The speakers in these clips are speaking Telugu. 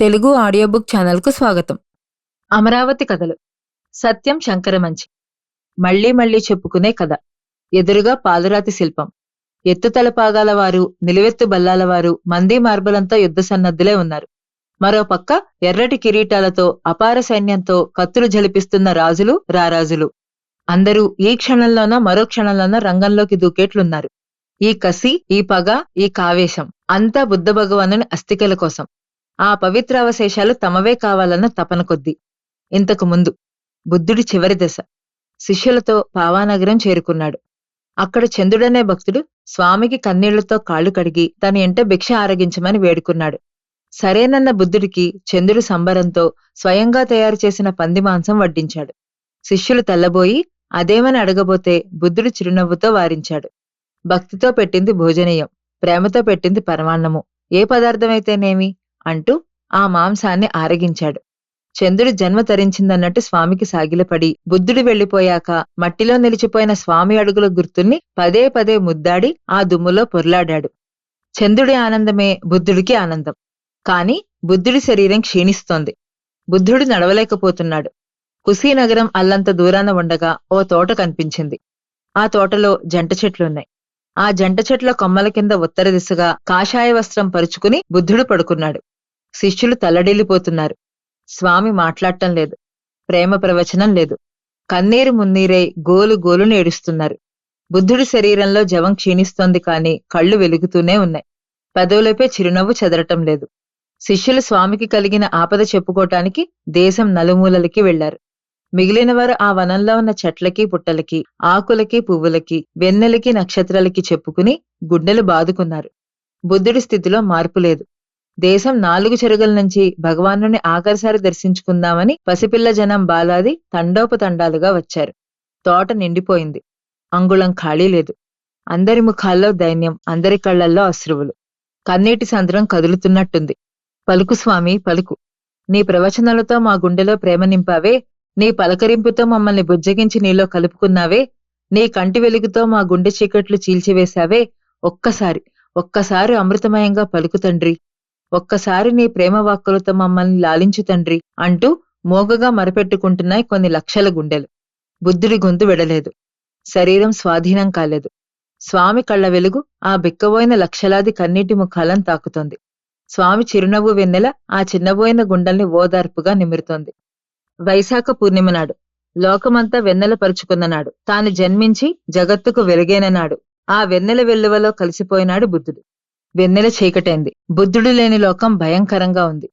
తెలుగు ఆడియో బుక్ ఛానల్కు స్వాగతం. అమరావతి కథలు. సత్యం శంకరమంచి. మళ్లీ మళ్లీ చెప్పుకునే కథ. ఎదురుగా పాలురాతి శిల్పం. ఎత్తు తలపాగాల వారు, నిలువెత్తు బల్లాల వారు, మంది మార్బలంతో యుద్ధ సన్నద్ధులే ఉన్నారు. మరో పక్క ఎర్రటి కిరీటాలతో, అపార సైన్యంతో కత్తులు జలిపిస్తున్న రాజులు, రారాజులు. అందరూ ఈ క్షణంలోనో మరో క్షణంలోనో రంగంలోకి దూకేట్లున్నారు. ఈ కసి, ఈ పగ, ఈ కావేశం అంతా బుద్ధ భగవానుని అస్థికల కోసం. ఆ పవిత్రావశేషాలు తమవే కావాలన్న తపన కొద్దీ. ఇంతకు ముందు బుద్ధుడి చివరి దశ. శిష్యులతో పావానగరం చేరుకున్నాడు. అక్కడ చంద్రుడనే భక్తుడు స్వామికి కన్నీళ్లతో కాళ్లు కడిగి తన ఇంట భిక్ష ఆరగించమని వేడుకున్నాడు. సరేనన్న బుద్ధుడికి చంద్రుడు సంబరంతో స్వయంగా తయారు చేసిన పంది మాంసం వడ్డించాడు. శిష్యులు తెల్లబోయి అదేమని అడగబోతే బుద్ధుడు చిరునవ్వుతో వారించాడు. భక్తితో పెట్టింది భోజనీయం, ప్రేమతో పెట్టింది పరమాన్నము, ఏ పదార్థమైతేనేమి అంటూ ఆ మాంసాన్ని ఆరగించాడు. చంద్రుడి జన్మ తరించిందన్నట్టు స్వామికి సాగిలపడి బుద్ధుడు వెళ్లిపోయాక మట్టిలో నిలిచిపోయిన స్వామి అడుగుల గుర్తుల్ని పదే పదే ముద్దాడి ఆ దుమ్ములో పొర్లాడాడు. చంద్రుడి ఆనందమే బుద్ధుడికి ఆనందం. కాని బుద్ధుడి శరీరం క్షీణిస్తోంది. బుద్ధుడు నడవలేకపోతున్నాడు. కుశీనగరం అల్లంత దూరాన ఉండగా ఓ తోట కనిపించింది. ఆ తోటలో జంట చెట్లున్నాయి. ఆ జంట చెట్ల కొమ్మల కింద ఉత్తర దిశగా కాషాయ వస్త్రం పరుచుకుని బుద్ధుడు పడుకున్నాడు. శిష్యులు తల్లడిల్లిపోతున్నారు. స్వామి మాట్లాడటం లేదు, ప్రేమ ప్రవచనం లేదు. కన్నీరు మున్నీరై గోలు గోలును ఏడుస్తున్నారు. బుద్ధుడి శరీరంలో జవం క్షీణిస్తోంది కాని కళ్ళు వెలుగుతూనే ఉన్నాయి. పెదవులపై చిరునవ్వు చెదరటం లేదు. శిష్యులు స్వామికి కలిగిన ఆపద చెప్పుకోటానికి దేశం నలుమూలలకి వెళ్లారు. మిగిలినవారు ఆ వనంలో ఉన్న చెట్లకి, పుట్టలకి, ఆకులకి, పువ్వులకి, వెన్నెలకి, నక్షత్రాలకి చెప్పుకుని గుండెలు బాదుకున్నారు. బుద్ధుడి స్థితిలో మార్పు లేదు. దేశం 4 చెరుగుల నుంచి భగవానుని ఆఖరిసారి దర్శించుకుందామని పసిపిల్ల జనం బాలాది తండోపతండాలుగా వచ్చారు. తోట నిండిపోయింది. అంగుళం ఖాళీ లేదు. అందరి ముఖాల్లో దైన్యం, అందరి కళ్లల్లో అశ్రువులు. కన్నీటి సంద్రం కదులుతున్నట్టుంది. పలుకు స్వామి, పలుకు. నీ ప్రవచనాలతో మా గుండెలో ప్రేమ నింపావే, నీ పలకరింపుతో మమ్మల్ని బుజ్జగించి నీలో కలుపుకున్నావే, నీ కంటి వెలుగుతో మా గుండె చీకట్లు చీల్చివేశావే, ఒక్కసారి అమృతమయంగా పలుకు తండ్రి, ఒక్కసారి నీ ప్రేమ వాక్కులతో మమ్మల్ని లాలించు తండ్రి అంటూ మోగగా మరపెట్టుకుంటున్నాయి కొన్ని లక్షల గుండెలు. బుద్ధుడి గొంతు విడలేదు. శరీరం స్వాధీనం కాలేదు. స్వామి కళ్ల వెలుగు ఆ బిక్కబోయిన లక్షలాది కన్నీటి ముఖాలను తాకుతోంది. స్వామి చిరునవ్వు వెన్నెల ఆ చిన్నబోయిన గుండెల్ని ఓదార్పుగా నిమురుతోంది. వైశాఖ పూర్ణిమ నాడు, లోకమంతా వెన్నెల పరుచుకున్ననాడు, తాను జన్మించి జగత్తుకు వెలుగైననాడు, ఆ వెన్నెల వెల్లువలో కలిసిపోయినాడు బుద్ధుడు. వెన్నెల చీకటైంది. బుద్ధుడు లేని లోకం భయంకరంగా ఉంది.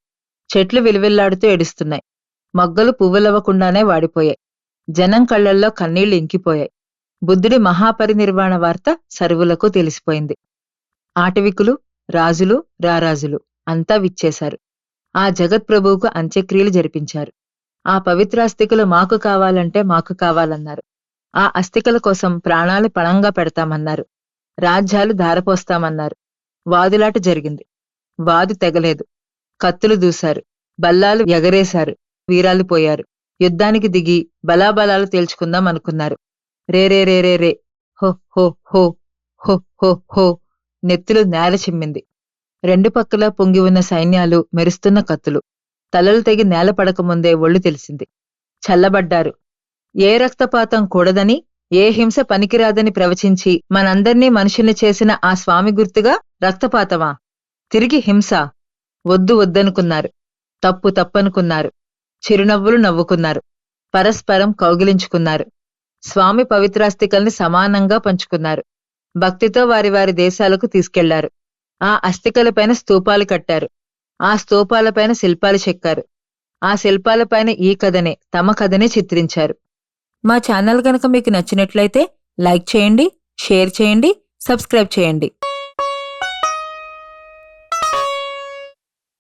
చెట్లు విలువెల్లాడుతూ ఏడుస్తున్నాయి. మొగ్గలు పువ్వులవ్వకుండానే వాడిపోయాయి. జనం కళ్లల్లో కన్నీళ్లు ఇంకిపోయాయి. బుద్ధుడి మహాపరినిర్వాణ వార్త సర్వులకు తెలిసిపోయింది. ఆటవికులు, రాజులు, రారాజులు అంతా విచ్చేశారు. ఆ జగత్ప్రభువుకు అంత్యక్రియలు జరిపించారు. ఆ పవిత్రాస్తికలు మాకు కావాలంటే మాకు కావాలన్నారు. ఆ అస్థికల కోసం ప్రాణాలు పణంగా పెడతామన్నారు. రాజ్యాలు ధారపోస్తామన్నారు. వాదులాట జరిగింది. వాదు తెగలేదు. కత్తులు దూశారు. బల్లాలు ఎగరేశారు. వీరాలు పోయారు. యుద్ధానికి దిగి బలాబలాలు తేల్చుకుందాం అనుకున్నారు. రే రే రే రే రే, హో హో హో, హో హో హో. నెత్తులు నేల చిమ్మింది. రెండు పక్కలా పొంగి ఉన్న సైన్యాలు, మెరుస్తున్న కత్తులు. తలలు తెగి నేల పడకముందే ఒళ్ళు తెలిసింది. చల్లబడ్డారు. ఏ రక్తపాతం కూడదని, ఏ హింస పనికిరాదని ప్రవచించి మనందర్నీ మనుషుల్ని చేసిన ఆ స్వామి గుర్తుగా రక్తపాతమా? తిరిగి హింస? వద్దు వద్దనుకున్నారు. తప్పు తప్పనుకున్నారు. చిరునవ్వులు నవ్వుకున్నారు. పరస్పరం కౌగిలించుకున్నారు. స్వామి పవిత్రాస్తికల్ని సమానంగా పంచుకున్నారు. భక్తితో వారి వారి దేశాలకు తీసుకెళ్లారు. ఆ అస్థికలపైన స్తూపాలు కట్టారు. ఆ స్తూపాలపైన శిల్పాలు చెక్కారు. ఆ శిల్పాలపైన ఈ కథనే, తమ కథనే చిత్రించారు. మా ఛానల్ కనుక మీకు నచ్చినట్లయితే లైక్ చేయండి, షేర్ చేయండి, సబ్స్క్రైబ్ చేయండి.